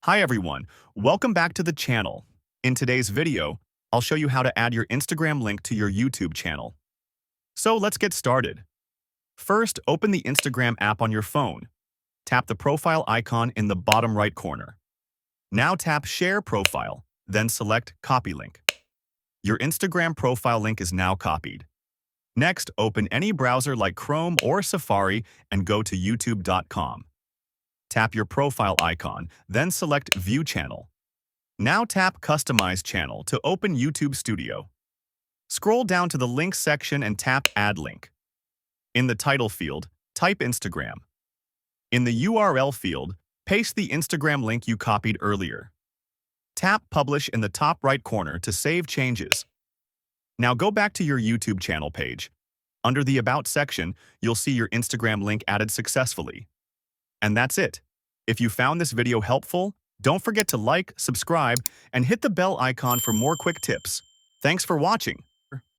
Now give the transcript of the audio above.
Hi everyone, welcome back to the channel. In today's video, I'll show you how to add your Instagram link to your YouTube channel. So let's get started. First, open the Instagram app on your phone. Tap the profile icon in the bottom right corner. Now tap Share Profile, then select Copy Link. Your Instagram profile link is now copied. Next, open any browser like Chrome or Safari and go to youtube.com. Tap your profile icon, then select View Channel. Now tap Customize Channel to open YouTube Studio. Scroll down to the Links section and tap Add Link. In the title field, type Instagram. In the URL field, paste the Instagram link you copied earlier. Tap Publish in the top right corner to save changes. Now go back to your YouTube channel page. Under the About section, you'll see your Instagram link added successfully. And that's it. If you found this video helpful, don't forget to like, subscribe, and hit the bell icon for more quick tips. Thanks for watching.